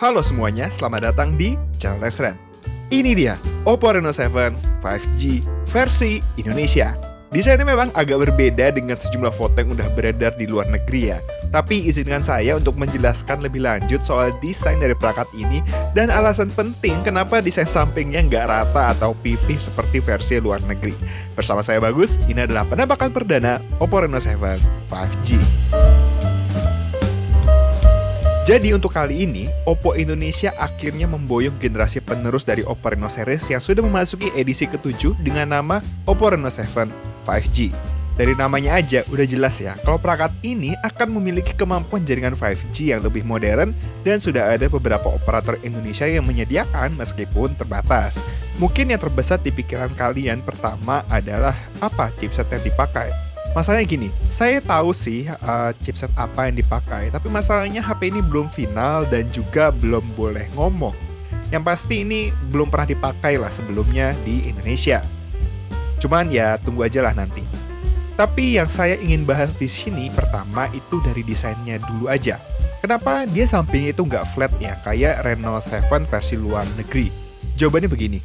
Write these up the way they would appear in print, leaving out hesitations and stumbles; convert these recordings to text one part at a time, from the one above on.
Halo semuanya, selamat datang di channel Lesren. Ini dia Oppo Reno 7 5G versi Indonesia. Desainnya memang agak berbeda dengan sejumlah foto yang udah beredar di luar negeri ya. Tapi izinkan saya untuk menjelaskan lebih lanjut soal desain dari perangkat ini dan alasan penting kenapa desain sampingnya nggak rata atau pipih seperti versi luar negeri. Bersama saya Bagus, ini adalah penampakan perdana Oppo Reno 7 5G. Jadi untuk kali ini, Oppo Indonesia akhirnya memboyong generasi penerus dari Oppo Reno series yang sudah memasuki edisi ke-7 dengan nama Oppo Reno 7 5G. Dari namanya aja udah jelas ya, kalau perangkat ini akan memiliki kemampuan jaringan 5G yang lebih modern dan sudah ada beberapa operator Indonesia yang menyediakan meskipun terbatas. Mungkin yang terbesit di pikiran kalian pertama adalah apa chipset yang dipakai? Masalahnya gini, saya tahu sih chipset apa yang dipakai, tapi masalahnya HP ini belum final dan juga belum boleh ngomong. Yang pasti ini belum pernah dipakai lah sebelumnya di Indonesia. Cuman ya tunggu aja lah nanti. Tapi yang saya ingin bahas di sini pertama itu dari desainnya dulu aja. Kenapa dia sampingnya itu nggak flat ya, kayak Reno 7 versi luar negeri? Jawabannya begini.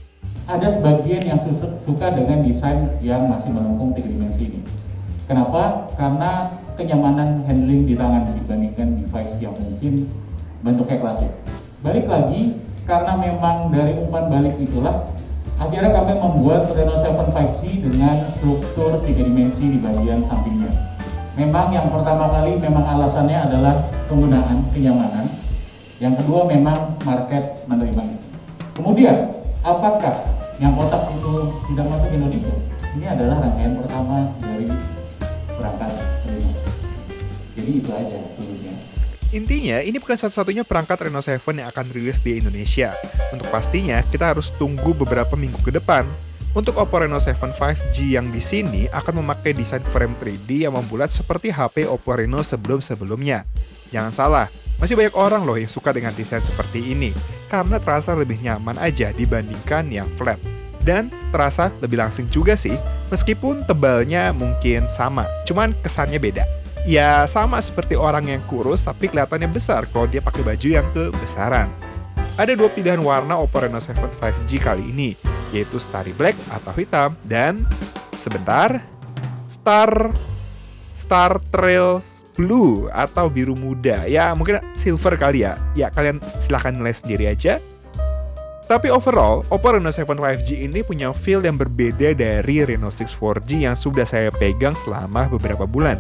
Ada sebagian yang suka dengan desain yang masih melengkung 3 dimensi ini. Kenapa? Karena kenyamanan handling di tangan dibandingkan device yang mungkin bentuknya klasik. Balik lagi, karena memang dari umpan balik itulah, akhirnya kami membuat Reno 7 5G dengan struktur 3 dimensi di bagian sampingnya. Memang yang pertama kali memang alasannya adalah penggunaan kenyamanan. Yang kedua memang market menerima itu. Kemudian, apakah yang kotak itu tidak masuk ke Indonesia? Ini adalah rangkaian pertama dari perangkat Reno. Jadi itu aja dulunya. Intinya, ini bukan satu-satunya perangkat Reno 7 yang akan rilis di Indonesia. Untuk pastinya, kita harus tunggu beberapa minggu ke depan. Untuk Oppo Reno 7 5G yang di sini akan memakai desain frame 3D yang membulat seperti HP Oppo Reno sebelum-sebelumnya. Jangan salah, masih banyak orang loh yang suka dengan desain seperti ini, karena terasa lebih nyaman aja dibandingkan yang flat. Dan terasa lebih langsing juga sih, meskipun tebalnya mungkin sama, cuman kesannya beda. Ya sama seperti orang yang kurus tapi kelihatannya besar kalau dia pakai baju yang kebesaran. Ada dua pilihan warna Oppo Reno 7 5G kali ini, yaitu Starry Black atau hitam dan Star Trail Blue atau biru muda. Ya mungkin silver kali ya. Ya kalian silahkan nilai sendiri aja. Tapi overall, Oppo Reno 7 5G ini punya feel yang berbeda dari Reno 6 4G yang sudah saya pegang selama beberapa bulan.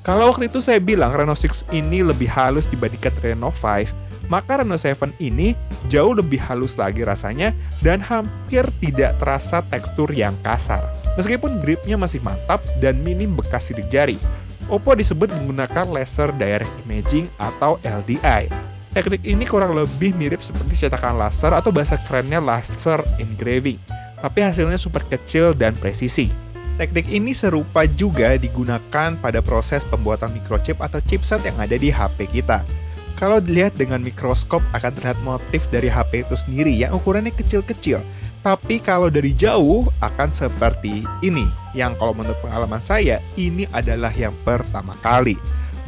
Kalau waktu itu saya bilang Reno 6 ini lebih halus dibandingkan Reno 5, maka Reno 7 ini jauh lebih halus lagi rasanya dan hampir tidak terasa tekstur yang kasar. Meskipun gripnya masih mantap dan minim bekas sidik jari. Oppo disebut menggunakan laser direct imaging atau LDI. Teknik ini kurang lebih mirip seperti cetakan laser atau bahasa kerennya laser engraving, tapi hasilnya super kecil dan presisi. Teknik ini serupa juga digunakan pada proses pembuatan microchip atau chipset yang ada di HP kita. Kalau dilihat dengan mikroskop akan terlihat motif dari HP itu sendiri yang ukurannya kecil-kecil, tapi kalau dari jauh akan seperti ini, yang kalau menurut pengalaman saya, ini adalah yang pertama kali.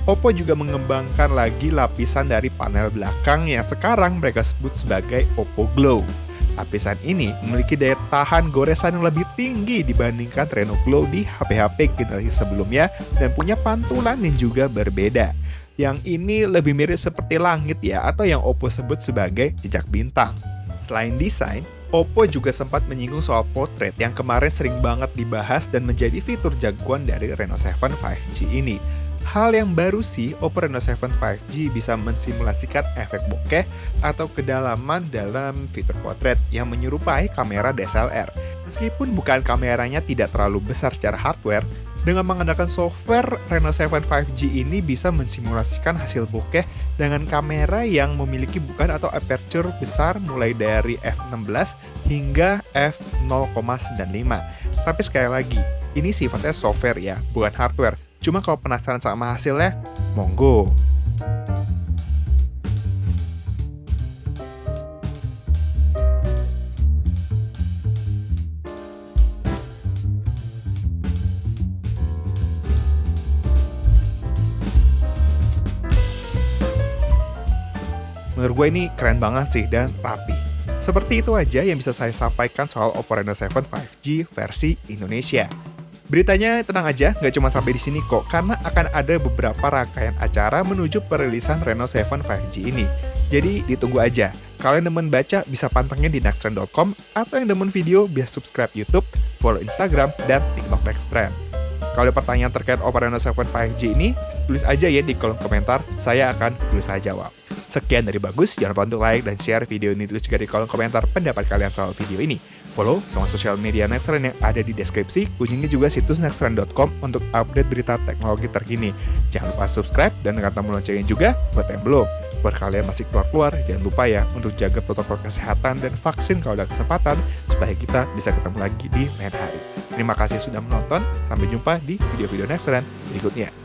Oppo juga mengembangkan lagi lapisan dari panel belakang yang sekarang mereka sebut sebagai Oppo Glow. Lapisan ini memiliki daya tahan goresan yang lebih tinggi dibandingkan Reno Glow di HP-HP generasi sebelumnya dan punya pantulan yang juga berbeda. Yang ini lebih mirip seperti langit ya, atau yang Oppo sebut sebagai jejak bintang. Selain desain, Oppo juga sempat menyinggung soal portrait yang kemarin sering banget dibahas dan menjadi fitur jagoan dari Reno 7 5G ini. Hal yang baru sih, Oppo Reno 7 5G bisa mensimulasikan efek bokeh atau kedalaman dalam fitur potret yang menyerupai kamera DSLR. Meskipun bukan kameranya tidak terlalu besar secara hardware, dengan mengandalkan software, Reno 7 5G ini bisa mensimulasikan hasil bokeh dengan kamera yang memiliki bukan atau aperture besar mulai dari f16 hingga f0,95. Tapi sekali lagi, ini sifatnya software ya, bukan hardware. Cuma kalau penasaran sama hasilnya, monggo. Menurut gue ini keren banget sih dan rapi. Seperti itu aja yang bisa saya sampaikan soal Oppo Reno 7 5G versi Indonesia. Beritanya tenang aja, nggak cuma sampai di sini kok, karena akan ada beberapa rangkaian acara menuju perilisan Reno 7 5G ini. Jadi ditunggu aja. Kalian demen baca bisa pantengin di nextrend.com, atau yang demen video bisa subscribe YouTube, follow Instagram, dan TikTok Nextrend. Kalau ada pertanyaan terkait Oppo Reno 7 5G ini, tulis aja ya di kolom komentar, saya akan berusaha jawab. Sekian dari Bagus, jangan lupa untuk like dan share video ini, tulis juga di kolom komentar pendapat kalian soal video ini. Follow semua sosial media Nextrend yang ada di deskripsi, kunjungi juga situs nextrend.com untuk update berita teknologi terkini. Jangan lupa subscribe dan tekan tombol loncengnya juga buat yang belum. Buat kalian masih keluar-keluar, jangan lupa ya untuk jaga protokol kesehatan dan vaksin kalau ada kesempatan, supaya kita bisa ketemu lagi di lain hari. Terima kasih sudah menonton, sampai jumpa di video-video Nextrend berikutnya.